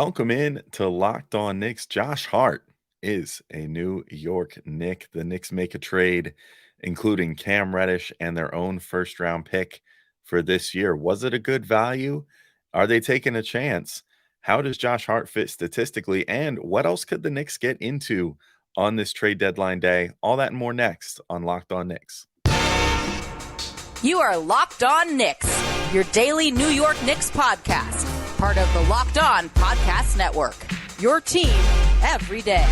Welcome in to Locked On Knicks. Josh Hart is a New York Knick. The Knicks make a trade, including Cam Reddish and their own first round pick for this year. Was it a good value? Are they taking a chance? How does Josh Hart fit statistically? And what else could the Knicks get into on this trade deadline day? All that and more next on Locked On Knicks. You are Locked On Knicks, your daily New York Knicks podcast, part of the Locked On Podcast Network, your team every day.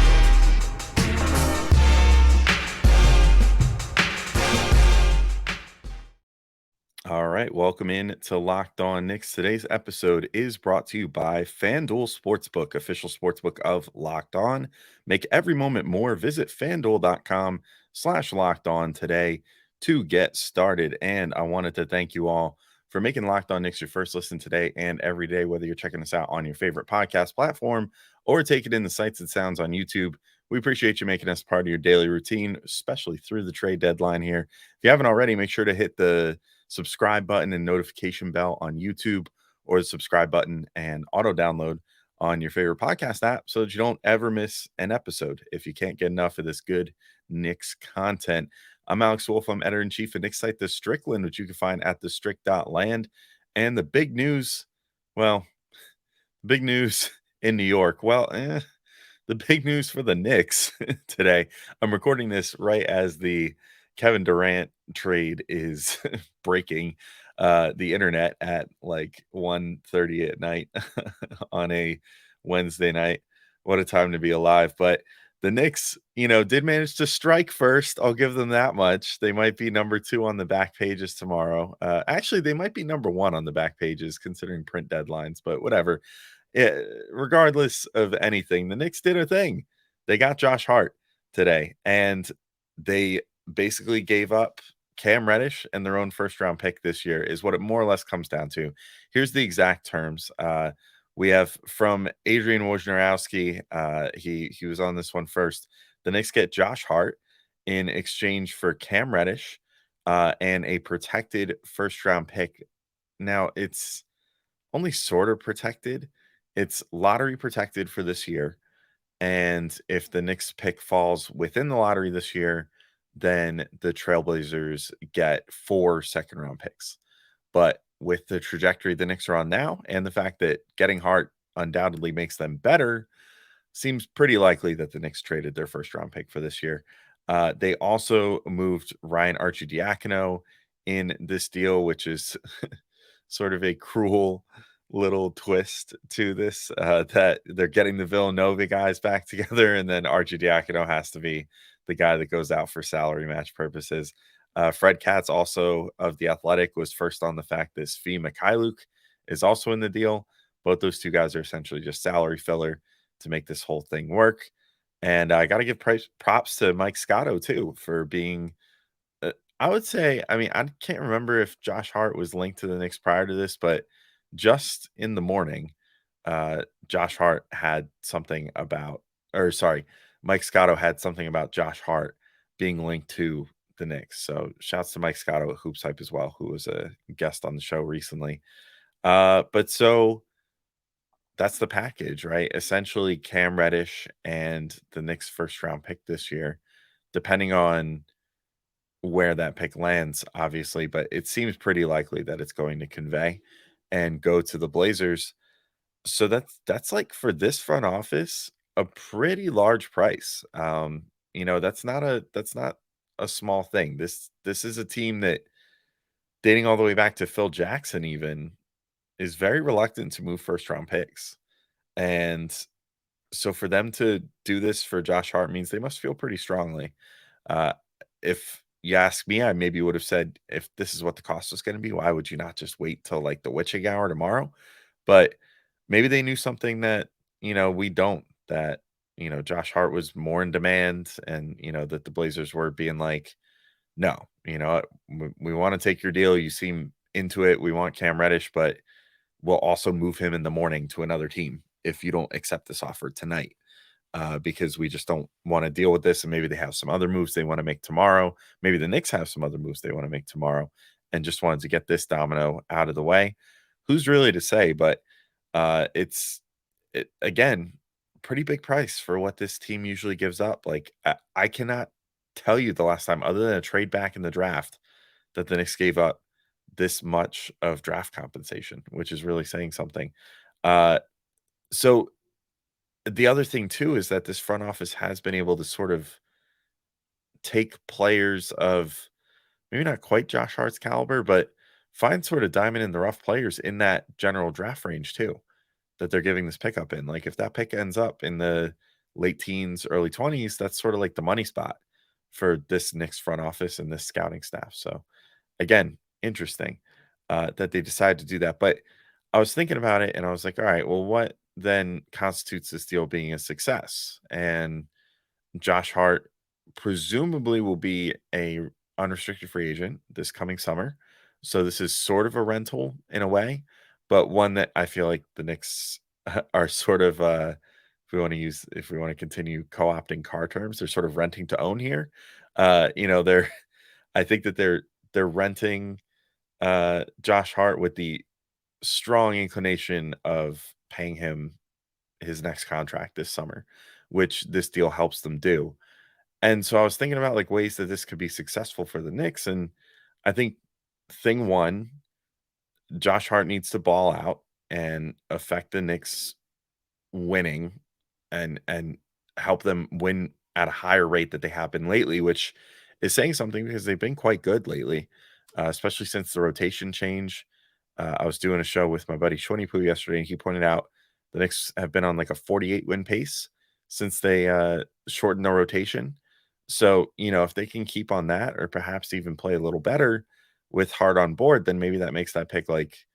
All right, welcome in to Locked On Knicks. Today's episode is brought to you by FanDuel Sportsbook, official sportsbook of Locked On. Make every moment more. Visit FanDuel.com/Locked On today to get started. And I wanted to thank you all for making Locked On Knicks your first listen today and every day, whether you're checking us out on your favorite podcast platform or taking in the sights and sounds on YouTube. We appreciate you making us part of your daily routine, especially through the trade deadline here. If you haven't already, make sure to hit the subscribe button and notification bell on YouTube, or the subscribe button and auto download on your favorite podcast app so that you don't ever miss an episode if you can't get enough of this good Knicks content. I'm Alex Wolf. I'm editor-in-chief of Knicks site The Strickland, which you can find at thestrick.land. And the big news, big news in New York. The big news for the Knicks today. I'm recording this right as the Kevin Durant trade is breaking the internet at like 1:30 at night on a Wednesday night. What a time to be alive. But the Knicks, did manage to strike first. I'll give them that much. They might be number 2 on the back pages tomorrow. Actually, they might be number 1 on the back pages considering print deadlines, but whatever. Regardless of anything, the Knicks did a thing. They got Josh Hart today, and they basically gave up Cam Reddish and their own first round pick this year is what it more or less comes down to. Here's the exact terms. We have from Adrian Wojnarowski. He was on this one first. The Knicks get Josh Hart in exchange for Cam Reddish and a protected first round pick. Now, it's only sort of protected. It's lottery protected for this year. And if the Knicks pick falls within the lottery this year, then the Trailblazers get 4 second-round picks. But with the trajectory the Knicks are on now and the fact that getting Hart undoubtedly makes them better, seems pretty likely that the Knicks traded their first-round pick for this year. They also moved Ryan Arcidiacono in this deal, which is sort of a cruel little twist to this, that they're getting the Villanova guys back together, and then Arcidiacono has to be the guy that goes out for salary match purposes. Fred Katz, also of The Athletic, was first on the fact that Svi Mikhailuk is also in the deal. Both those two guys are essentially just salary filler to make this whole thing work. And I got to give props to Mike Scotto, too, for being I would say, I mean, I can't remember if Josh Hart was linked to the Knicks prior to this, but just in the morning, Josh Hart had something about, or sorry, Mike Scotto had something about Josh Hart being linked to the Knicks. So shouts to Mike Scotto at Hoops Hype as well, who was a guest on the show recently. But so that's the package, right? Essentially, Cam Reddish and the Knicks' first round pick this year, depending on where that pick lands, obviously, but it seems pretty likely that it's going to convey and go to the Blazers. So that's like for this front office, a pretty large price. That's not a small thing. This is a team that, dating all the way back to Phil Jackson even, is very reluctant to move first round picks. And so for them to do this for Josh Hart means they must feel pretty strongly. If you ask me, I maybe would have said, if this is what the cost was going to be, why would you not just wait till like the witching hour tomorrow? But maybe they knew something that, we don't, that, Josh Hart was more in demand, and, that the Blazers were being like, no, we want to take your deal. You seem into it. We want Cam Reddish, but we'll also move him in the morning to another team if you don't accept this offer tonight. Because we just don't want to deal with this. And maybe they have some other moves they want to make tomorrow. Maybe the Knicks have some other moves they want to make tomorrow, and just wanted to get this domino out of the way. Who's really to say? But it's again, pretty big price for what this team usually gives up. Like, I cannot tell you the last time, other than a trade back in the draft, that the Knicks gave up this much of draft compensation, which is really saying something. Uh, so the other thing too is that this front office has been able to sort of take players of maybe not quite Josh Hart's caliber, but find sort of diamond in the rough players in that general draft range too, that they're giving this pickup in. Like if that pick ends up in the late teens, early 20s, that's sort of like the money spot for this Knicks front office and this scouting staff. So again, interesting that they decided to do that. But I was thinking about it and I was like, all right, well, what then constitutes this deal being a success? And Josh Hart presumably will be a unrestricted free agent this coming summer. So this is sort of a rental in a way, but one that I feel like the Knicks are sort of if we want to continue co-opting car terms, they're sort of renting to own here. They're I think that they're renting Josh Hart with the strong inclination of paying him his next contract this summer, which this deal helps them do. And so I was thinking about like ways that this could be successful for the Knicks. And I think thing one, Josh Hart needs to ball out and affect the Knicks winning and help them win at a higher rate that they have been lately, which is saying something because they've been quite good lately, especially since the rotation change. I was doing a show with my buddy Shwani Poo yesterday, and he pointed out the Knicks have been on like a 48 win pace since they shortened the rotation. So, if they can keep on that or perhaps even play a little better with Hart on board, then maybe that makes that pick like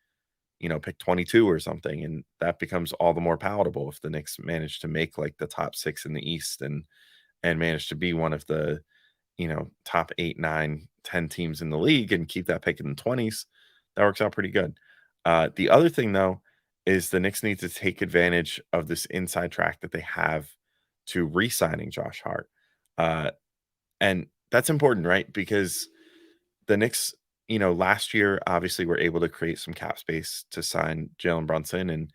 pick 22 or something. And that becomes all the more palatable if the Knicks manage to make like the top 6 in the East and manage to be one of the, top 8, 9, 10 teams in the league and keep that pick in the 20s. That works out pretty good. The other thing though is the Knicks need to take advantage of this inside track that they have to re-signing Josh Hart. And that's important, right? Because the Knicks, last year obviously were able to create some cap space to sign Jalen Brunson, and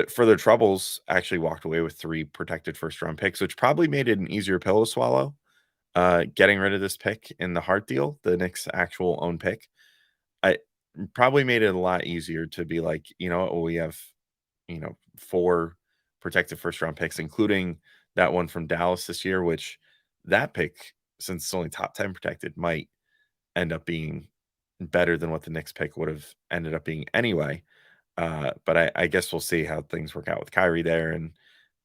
for their troubles, actually walked away with 3 protected first round picks, which probably made it an easier pill to swallow. Getting rid of this pick in the Hart deal, the Knicks' actual own pick, I probably made it a lot easier to be like, well, we have, 4 protected first round picks, including that one from Dallas this year, which that pick, since it's only top 10 protected, might end up being better than what the Knicks pick would have ended up being anyway. But I guess we'll see how things work out with Kyrie there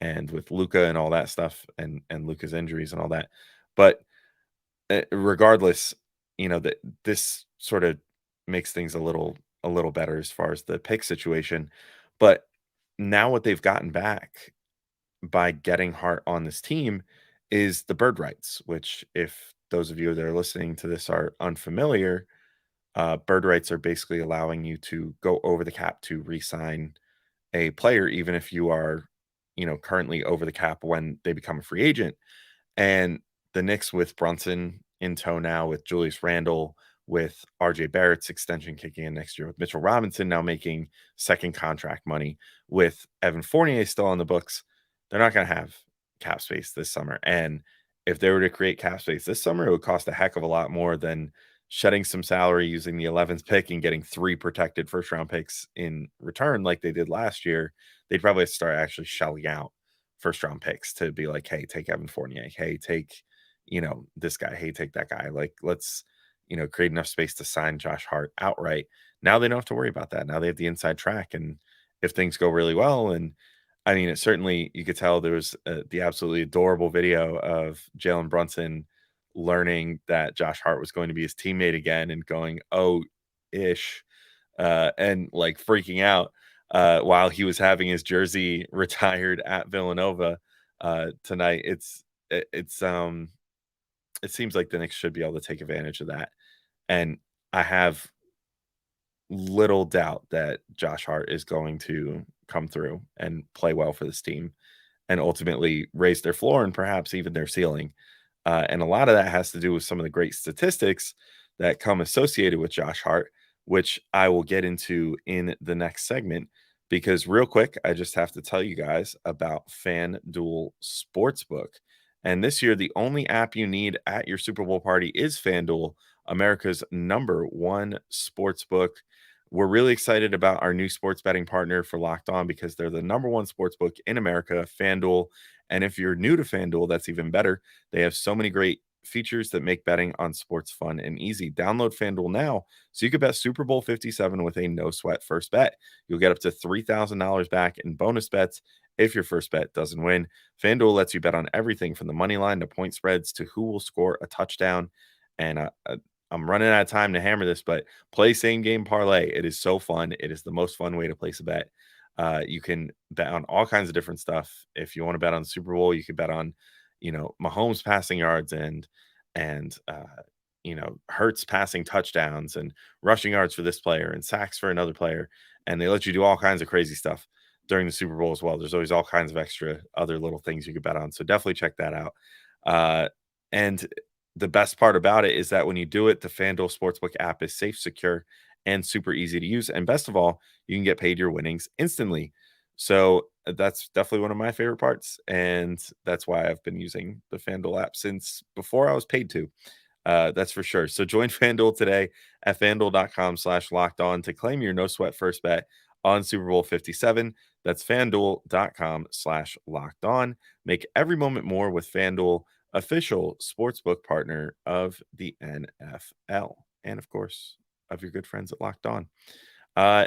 and with Luka and all that stuff and Luka's injuries and all that. But regardless, that this sort of makes things a little better as far as the pick situation. But now what they've gotten back by getting Hart on this team is the bird rights, which if those of you that are listening to this are unfamiliar, bird rights are basically allowing you to go over the cap to re-sign a player, even if you are, currently over the cap when they become a free agent. And the Knicks with Brunson in tow now, with Julius Randle, with RJ Barrett's extension kicking in next year, with Mitchell Robinson now making second contract money, with Evan Fournier still on the books, they're not going to have cap space this summer. And if they were to create cap space this summer, it would cost a heck of a lot more than shedding some salary using the 11th pick and getting 3 protected first round picks in return like they did last year. They'd probably start actually shelling out first round picks to be like, hey, take Evan Fournier. Hey, take, this guy. Hey, take that guy. Like, let's, create enough space to sign Josh Hart outright. Now they don't have to worry about that. Now they have the inside track. And if things go really well, and I mean, it certainly, you could tell there was the absolutely adorable video of Jalen Brunson learning that Josh Hart was going to be his teammate again and going, oh, ish, and like freaking out while he was having his jersey retired at Villanova tonight. It seems like the Knicks should be able to take advantage of that. And I have little doubt that Josh Hart is going to come through and play well for this team and ultimately raise their floor and perhaps even their ceiling. And a lot of that has to do with some of the great statistics that come associated with Josh Hart, which I will get into in the next segment. because real quick, I just have to tell you guys about FanDuel Sportsbook. And this year, the only app you need at your Super Bowl party is FanDuel, America's number one sportsbook. We're really excited about our new sports betting partner for Locked On because they're the number one sportsbook in America, FanDuel. And if you're new to FanDuel, that's even better. They have so many great features that make betting on sports fun and easy. Download FanDuel now so you can bet Super Bowl 57 with a no sweat first bet. You'll get up to $3,000 back in bonus bets if your first bet doesn't win. FanDuel lets you bet on everything from the money line to point spreads to who will score a touchdown. And I'm running out of time to hammer this, but play same game parlay. It is so fun. It is the most fun way to place a bet. You can bet on all kinds of different stuff. If you want to bet on the Super Bowl, you could bet on, Mahomes passing yards and Hurts passing touchdowns and rushing yards for this player and sacks for another player. And they let you do all kinds of crazy stuff during the Super Bowl as well. There's always all kinds of extra other little things you could bet on. So definitely check that out. And the best part about it is that when you do it, the FanDuel Sportsbook app is safe, secure, and super easy to use. And best of all, you can get paid your winnings instantly. So that's definitely one of my favorite parts. And that's why I've been using the FanDuel app since before I was paid to. That's for sure. So join FanDuel today at fanduel.com/locked on to claim your no sweat first bet on Super Bowl 57. That's fanduel.com/locked on. Make every moment more with FanDuel, official sportsbook partner of the NFL. And of course, of your good friends at Locked On.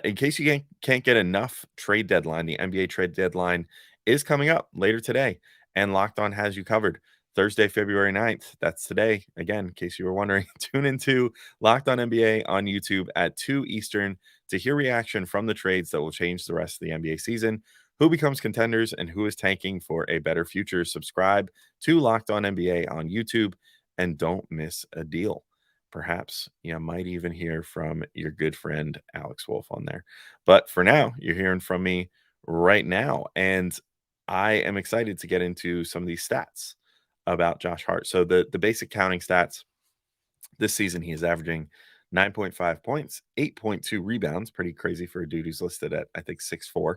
In case you can't get enough trade deadline, the NBA trade deadline is coming up later today, and Locked On has you covered. Thursday, February 9th. That's today. Again, in case you were wondering, tune into Locked On NBA on YouTube at 2 Eastern to hear reaction from the trades that will change the rest of the NBA season, who becomes contenders, and who is tanking for a better future. Subscribe to Locked On NBA on YouTube and don't miss a deal. Perhaps you might even hear from your good friend Alex Wolf on there. But for now, you're hearing from me right now. And I am excited to get into some of these stats about Josh Hart. So the basic counting stats this season, he is averaging 9.5 points, 8.2 rebounds, pretty crazy for a dude who's listed at, I think, 6'4",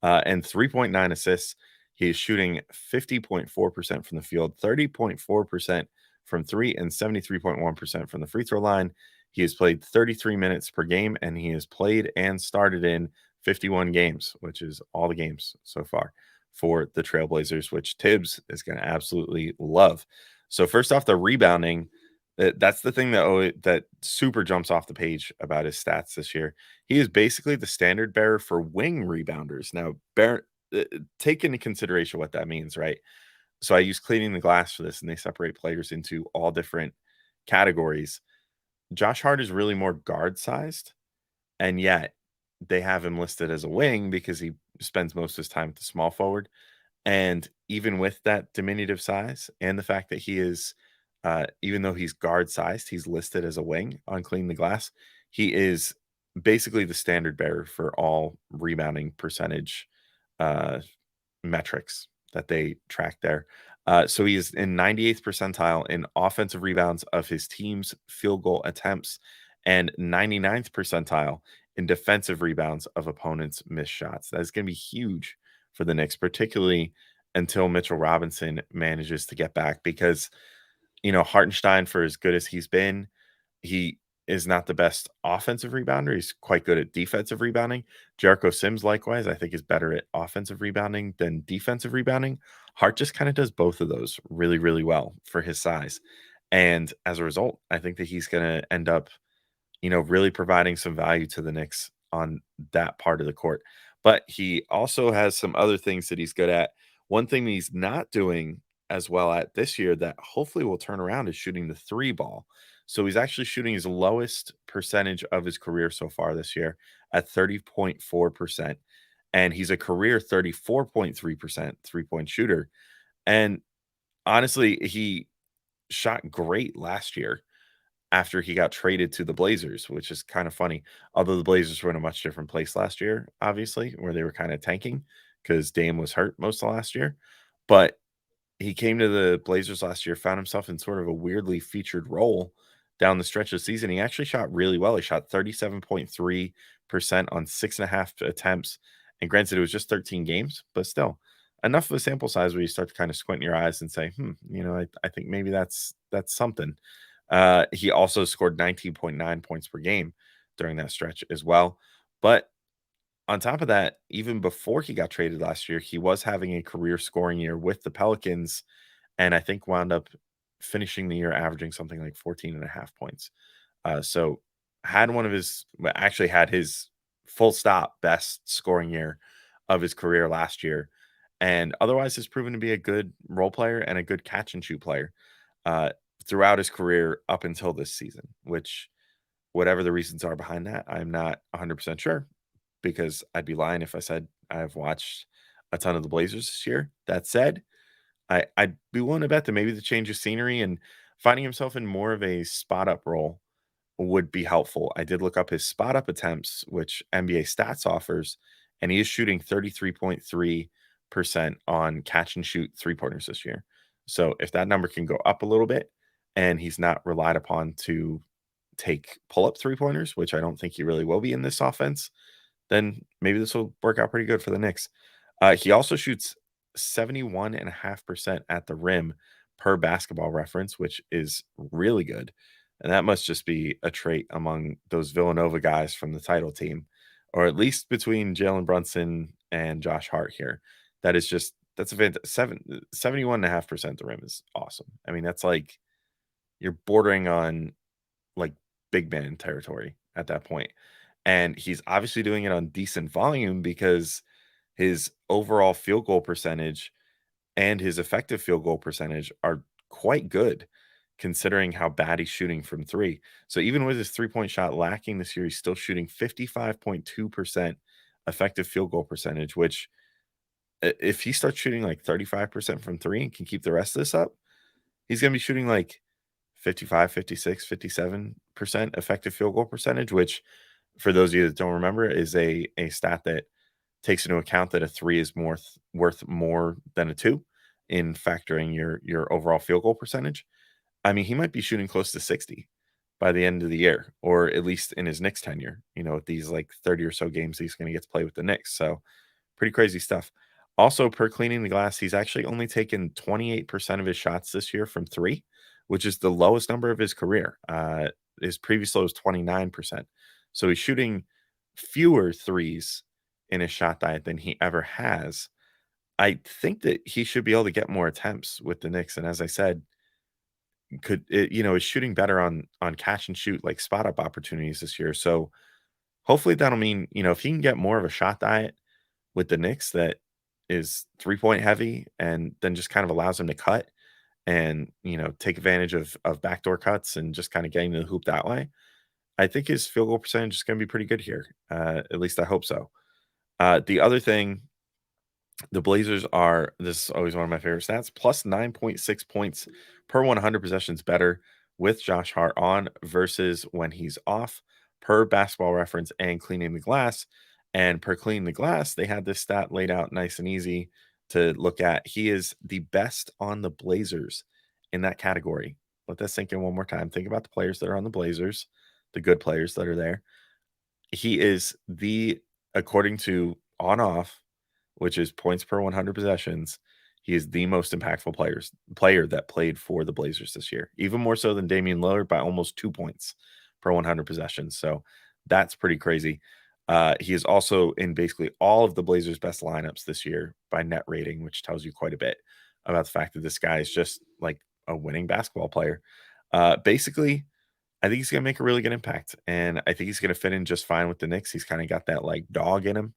and 3.9 assists. He is shooting 50.4% from the field, 30.4% from three, and 73.1% from the free throw line. He has played 33 minutes per game, and he has played and started in 51 games, which is all the games so far for the Trailblazers, which Tibbs is going to absolutely love. So first off, the rebounding, that's the thing that super jumps off the page about his stats this year. He is basically the standard bearer for wing rebounders. Now, take into consideration what that means, right? So I use Cleaning the Glass for this, and they separate players into all different categories. Josh Hart is really more guard sized, and yet they have him listed as a wing because he spends most of his time at the small forward. And even with that diminutive size and the fact that he is, even though he's guard sized, he's listed as a wing on Clean the Glass. He is basically the standard bearer for all rebounding percentage metrics that they track there. So he is in 98th percentile in offensive rebounds of his team's field goal attempts and 99th percentile in defensive rebounds of opponents' missed shots. That is going to be huge for the Knicks, particularly until Mitchell Robinson manages to get back, because, Hartenstein, for as good as he's been, he is not the best offensive rebounder. He's quite good at defensive rebounding. Jericho Sims, likewise, I think is better at offensive rebounding than defensive rebounding. Hart just kind of does both of those really, really well for his size. And as a result, I think that he's going to end up, really providing some value to the Knicks on that part of the court. But he also has some other things that he's good at. One thing he's not doing as well at this year that hopefully will turn around is shooting the three ball. So he's actually shooting his lowest percentage of his career so far this year at 30.4%. And he's a career 34.3% three-point shooter. And honestly, he shot great last year after he got traded to the Blazers, which is kind of funny. Although the Blazers were in a much different place last year, obviously, where they were kind of tanking because Dame was hurt most of last year. But he came to the Blazers last year, found himself in sort of a weirdly featured role down the stretch of the season. He actually shot really well. He shot 37.3% on 6.5 attempts And granted, it was just 13 games, but still enough of a sample size where you start to kind of squint your eyes and say, I think maybe that's something. He also scored 19.9 points per game during that stretch as well. But on top of that, even before he got traded last year, he was having a career scoring year with the Pelicans, and I think wound up finishing the year averaging something like 14 and a half points. So actually had his full stop best scoring year of his career last year. And otherwise has proven to be a good role player and a good catch and shoot player uh, throughout his career up until this season, which whatever the reasons are behind that, I'm not 100% sure because I'd be lying if I said I've watched a ton of the Blazers this year. That said, I'd be willing to bet that maybe the change of scenery and finding himself in more of a spot up role would be helpful. I did look up his spot up attempts, which NBA Stats offers, and he is shooting 33.3% on catch and shoot three pointers this year. So if that number can go up a little bit and he's not relied upon to take pull up three pointers, which I don't think he really will be in this offense, then maybe this will work out pretty good for the Knicks. He also shoots 71.5% at the rim per basketball reference, which is really good. And that must just be a trait among those Villanova guys from the title team, or at least between Jalen Brunson and Josh Hart here. That is just, that's a 71.5% the rim is awesome. I mean, that's like you're bordering on like big man territory at that point. And he's obviously doing it on decent volume because his overall field goal percentage and his effective field goal percentage are quite good considering how bad he's shooting from three. So even with his 3-point shot lacking this year, he's still shooting 55.2% effective field goal percentage, which if he starts shooting like 35% from three and can keep the rest of this up, he's going to be shooting like 55, 56, 57% effective field goal percentage, which for those of you that don't remember is a stat that takes into account that a three is worth more than a two in factoring your overall field goal percentage. I mean, he might be shooting close to 60 by the end of the year, or at least in his Knicks tenure, with these like 30 or so games he's going to get to play with the Knicks. So pretty crazy stuff. Also, per cleaning the glass, he's actually only taken 28% of his shots this year from three, which is the lowest number of his career. His previous low was 29%. So he's shooting fewer threes in his shot diet than he ever has. I think that he should be able to get more attempts with the Knicks. And as I said, is shooting better on catch and shoot like spot up opportunities this year. So hopefully that'll mean, if he can get more of a shot diet with the Knicks that is 3-point heavy and then just kind of allows him to cut and, take advantage of backdoor cuts and just kind of getting to the hoop that way. I think his field goal percentage is going to be pretty good here. At least I hope so. The other thing, the Blazers are, this is always one of my favorite stats, plus 9.6 points per 100 possessions better with Josh Hart on versus when he's off per basketball reference and cleaning the glass. And per cleaning the glass, they had this stat laid out nice and easy to look at. He is the best on the Blazers in that category. Let that sink in one more time. Think about the players that are on the Blazers, the good players that are there. He is according to on off, which is points per 100 possessions, he is the most impactful player that played for the Blazers this year, even more so than Damian Lillard by almost 2 points per 100 possessions. So that's pretty crazy. He is also in basically all of the Blazers' best lineups this year by net rating, which tells you quite a bit about the fact that this guy is just like a winning basketball player. Basically, I think he's going to make a really good impact, and I think he's going to fit in just fine with the Knicks. He's kind of got that like dog in him,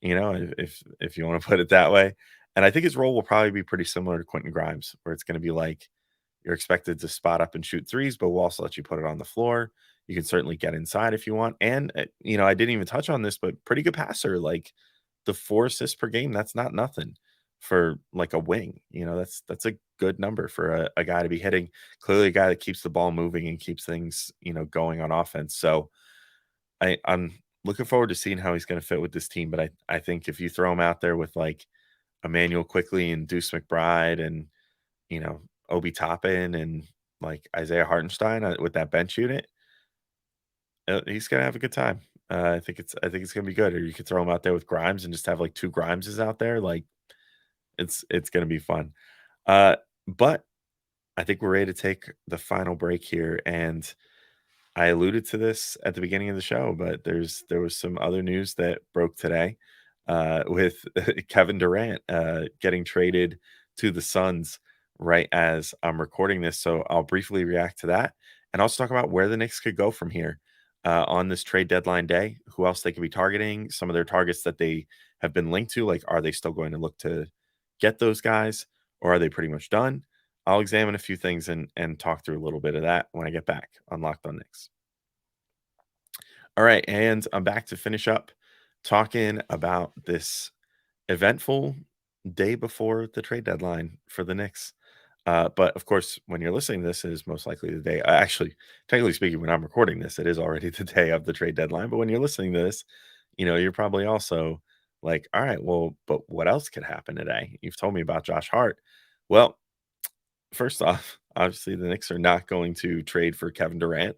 if you want to put it that way. And I think his role will probably be pretty similar to Quentin Grimes, where it's going to be like you're expected to spot up and shoot threes, but we'll also let you put it on the floor. You can certainly get inside if you want. And I didn't even touch on this, but pretty good passer. Like the 4 assists per game, that's not nothing for like a wing. That's a good number for a guy to be hitting. Clearly a guy that keeps the ball moving and keeps things, going on offense. So I'm looking forward to seeing how he's going to fit with this team. But I think if you throw him out there with like Emmanuel Quickly and Deuce McBride and, Obi Toppin and like Isaiah Hartenstein with that bench unit, he's going to have a good time. I think it's gonna be good. Or you could throw him out there with Grimes and just have like two Grimeses out there. Like it's gonna be fun. But I think we're ready to take the final break here, and I alluded to this at the beginning of the show, but there was some other news that broke today with Kevin Durant getting traded to the Suns right as I'm recording this. So I'll briefly react to that and also talk about where the Knicks could go from here on this trade deadline day, who else they could be targeting, some of their targets that they have been linked to. Like, are they still going to look to get those guys, or are they pretty much done? I'll examine a few things and talk through a little bit of that when I get back on Locked On Knicks. All right, and I'm back to finish up talking about this eventful day before the trade deadline for the Knicks. But of course, when you're listening to this, it is most likely the day. Actually, technically speaking, when I'm recording this, it is already the day of the trade deadline. But when you're listening to this, you're probably also like, all right, well, but what else could happen today? You've told me about Josh Hart. Well, first off, obviously the Knicks are not going to trade for Kevin Durant.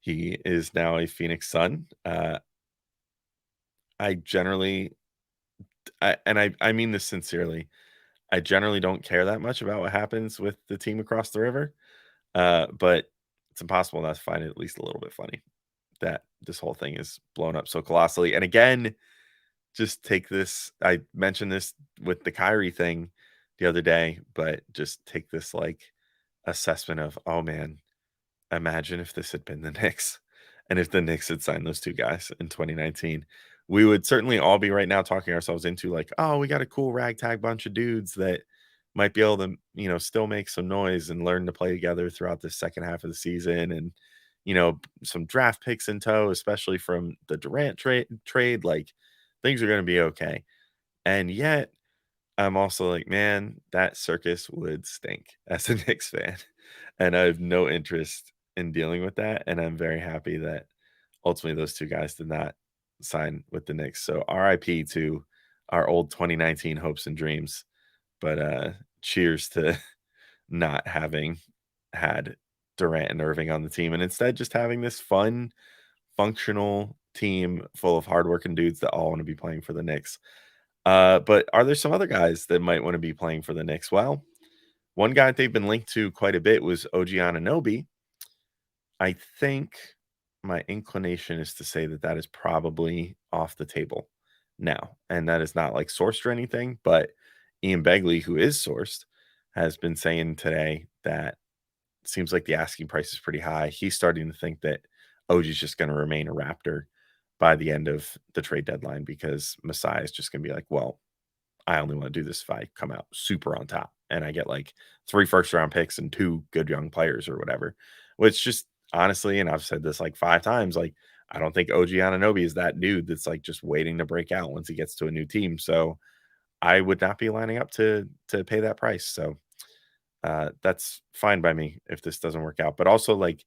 He is now a Phoenix Sun. I generally, I mean this sincerely. I generally don't care that much about what happens with the team across the river, but it's impossible not to find it at least a little bit funny that this whole thing is blown up so colossally. And again, just take this. I mentioned this with the Kyrie thing the other day, but just take this like assessment of, oh man, imagine if this had been the Knicks and if the Knicks had signed those two guys in 2019. We would certainly all be right now talking ourselves into like, oh, we got a cool ragtag bunch of dudes that might be able to, still make some noise and learn to play together throughout the second half of the season. And, some draft picks in tow, especially from the Durant trade, like things are going to be okay. And yet I'm also like, man, that circus would stink as a Knicks fan. And I have no interest in dealing with that. And I'm very happy that ultimately those two guys did not sign with the Knicks. So RIP to our old 2019 hopes and dreams. But cheers to not having had Durant and Irving on the team and instead just having this fun, functional team full of hardworking dudes that all want to be playing for the Knicks. But are there some other guys that might want to be playing for the Knicks? Well, one guy they've been linked to quite a bit was OG Anunoby. I think my inclination is to say that that is probably off the table now. And that is not like sourced or anything, but Ian Begley, who is sourced, has been saying today that it seems like the asking price is pretty high. He's starting to think that OG is just going to remain a Raptor by the end of the trade deadline because Masai is just going to be like, well, I only want to do this if I come out super on top and I get like 3 first round picks and 2 good young players or whatever. Which just honestly, and I've said this like 5 times, like I don't think OG Anunoby is that dude that's like just waiting to break out once he gets to a new team. So I would not be lining up to pay that price. So that's fine by me if this doesn't work out. But also like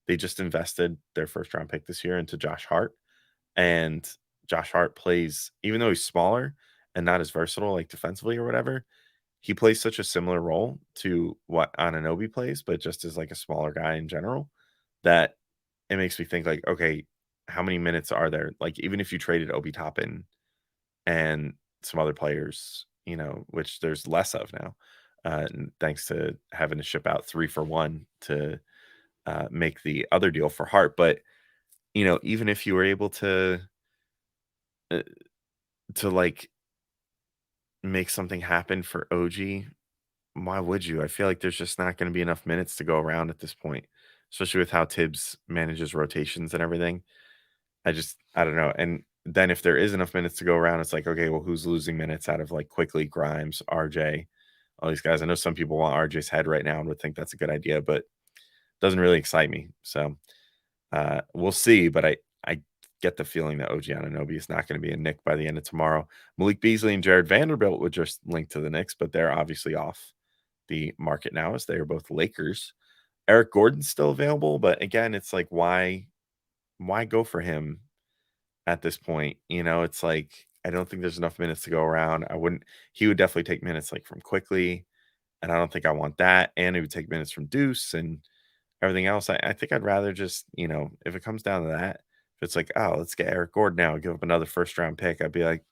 they just invested their first round pick this year into Josh Hart. And Josh Hart plays, even though he's smaller and not as versatile like defensively or whatever, he plays such a similar role to what Anunoby plays, but just as like a smaller guy in general, that it makes me think like, okay, how many minutes are there? Like even if you traded Obi Toppin and some other players, which there's less of now, thanks to having to ship out 3 for 1 to make the other deal for Hart. But even if you were able uh, to like make something happen for OG, why would you? I feel like there's just not going to be enough minutes to go around at this point, especially with how Tibbs manages rotations and everything. I don't know. And then if there is enough minutes to go around, it's like, okay, well, who's losing minutes out of like Quickly, Grimes, RJ, all these guys? I know some people want RJ's head right now and would think that's a good idea, but it doesn't really excite me. So we'll see. But I get the feeling that OG Anunoby is not going to be a Knick by the end of tomorrow. Malik Beasley and Jared Vanderbilt would just link to the Knicks, but they're obviously off the market now as they are both Lakers. Eric Gordon's still available, but again, it's like why go for him at this point? It's like I don't think there's enough minutes to go around. He would definitely take minutes like from Quickly, and I don't think I want that. And he would take minutes from Deuce and everything else. I think I'd rather just, if it comes down to that, If it's like, oh, let's get Eric Gordon now, give up another first round pick, I'd be like,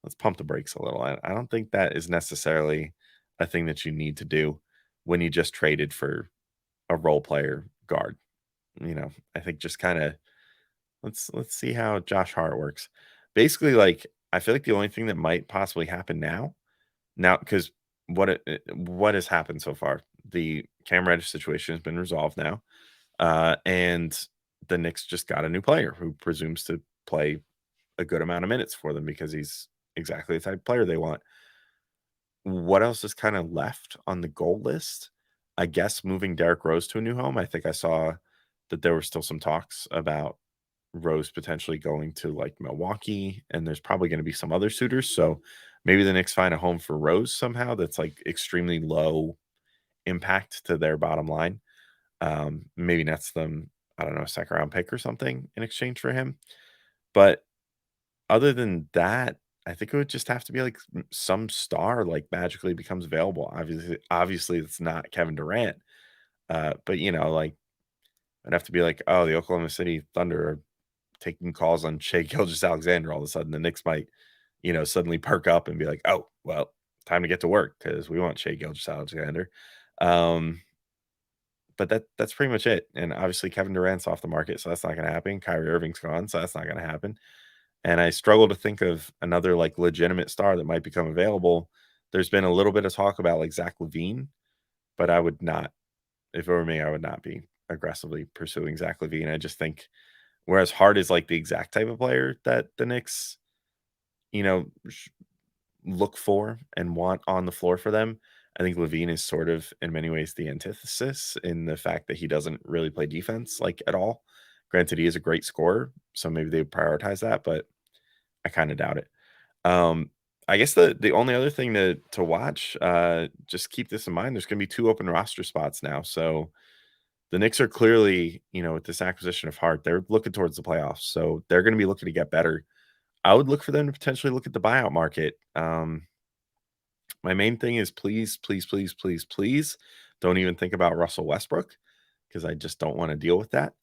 let's pump the brakes a little. I don't think that is necessarily a thing that you need to do when you just traded for a role player guard. I think just kind of let's see how Josh Hart works. Basically, like I feel like the only thing that might possibly happen now because what has happened so far? The Cam Reddish situation has been resolved now, and the Knicks just got a new player who presumes to play a good amount of minutes for them because he's exactly the type of player they want. What else is kind of left on the goal list? I guess moving Derrick Rose to a new home. I think I saw that there were still some talks about Rose potentially going to like Milwaukee, and there's probably going to be some other suitors. So maybe the Knicks find a home for Rose somehow that's like extremely low impact to their bottom line. Maybe nets them, I don't know, a second round pick or something in exchange for him. But other than that, I think it would just have to be like some star like magically becomes available. Obviously, it's not Kevin Durant. But like it'd have to be like, oh, the Oklahoma City Thunder are taking calls on Shea Gilgeous-Alexander all of a sudden. The Knicks might, suddenly perk up and be like, oh, well, time to get to work because we want Shea Gilgeous-Alexander. Um, but that's pretty much it. And obviously Kevin Durant's off the market, so that's not going to happen. Kyrie Irving's gone, so that's not going to happen. And I struggle to think of another like legitimate star that might become available. There's been a little bit of talk about like Zach LaVine, but I would not, if it were me, I would not be aggressively pursuing Zach LaVine. I just think whereas Hart is like the exact type of player that the Knicks, you know, look for and want on the floor for them. I think LaVine is sort of in many ways the antithesis in the fact that he doesn't really play defense like at all. Granted, he is a great scorer, so maybe they prioritize that, but I kind of doubt it. Um, I guess the only other thing to watch, just keep this in mind. There's going to be 2 open roster spots now, so the Knicks are clearly, with this acquisition of Hart, they're looking towards the playoffs, so they're going to be looking to get better. I would look for them to potentially look at the buyout market. My main thing is please, please, please, please, please don't even think about Russell Westbrook because I just don't want to deal with that.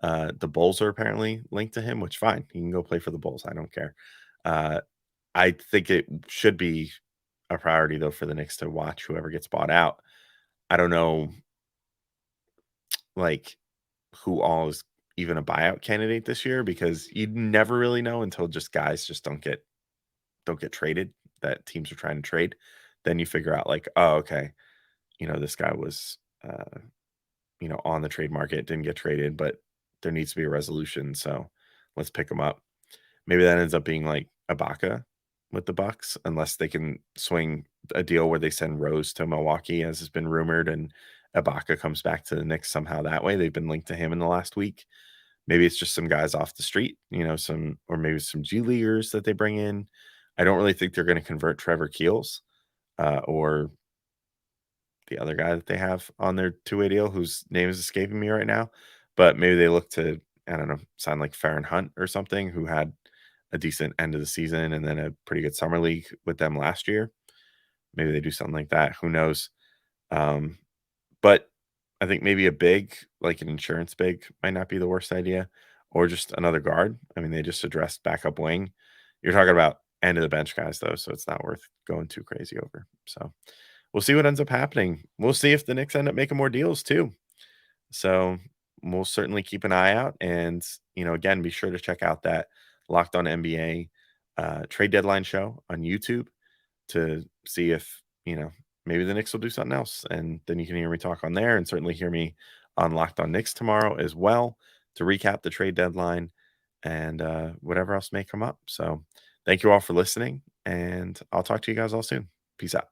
The Bulls are apparently linked to him, which fine, he can go play for the Bulls. I don't care. I think it should be a priority though for the Knicks to watch whoever gets bought out. I don't know, like who all is even a buyout candidate this year because you never really know until just guys just don't get traded that teams are trying to trade. Then you figure out like, oh, okay, this guy was on the trade market, didn't get traded, but there needs to be a resolution. So let's pick him up. Maybe that ends up being like Ibaka with the Bucks, unless they can swing a deal where they send Rose to Milwaukee, as has been rumored, and Ibaka comes back to the Knicks somehow that way. They've been linked to him in the last week. Maybe it's just some guys off the street, or maybe some G leaguers that they bring in. I don't really think they're going to convert Trevor Keels or the other guy that they have on their 2-way deal, whose name is escaping me right now. But maybe they look to, I don't know, sign like Farron Hunt or something, who had a decent end of the season and then a pretty good summer league with them last year. Maybe they do something like that. Who knows? But I think maybe a big, like an insurance big, might not be the worst idea, or just another guard. I mean, they just addressed backup wing. You're talking about end of the bench guys, though, so it's not worth going too crazy over. So we'll see what ends up happening. We'll see if the Knicks end up making more deals too. So we'll certainly keep an eye out. And, again, be sure to check out that Locked On NBA trade deadline show on YouTube to see if, maybe the Knicks will do something else. And then you can hear me talk on there and certainly hear me on Locked On Knicks tomorrow as well to recap the trade deadline and whatever else may come up. So thank you all for listening, and I'll talk to you guys all soon. Peace out.